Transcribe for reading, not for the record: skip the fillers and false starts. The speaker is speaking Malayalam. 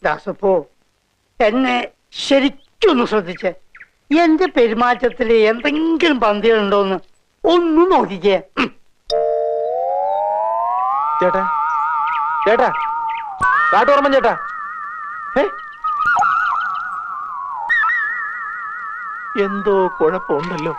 ദാസപ്പോ എന്നെ ശരിക്കൊന്ന് ശ്രദ്ധിച്ചേ. എന്റെ പെരുമാറ്റത്തില് എന്തെങ്കിലും പന്തികളുണ്ടോന്ന് ഒന്നും നോക്കിക്കേ. ചേട്ടാ ചേട്ടാ കാട്ടോർമ്മൻ ചേട്ടാ, എന്തോ കുഴപ്പമുണ്ടല്ലോ.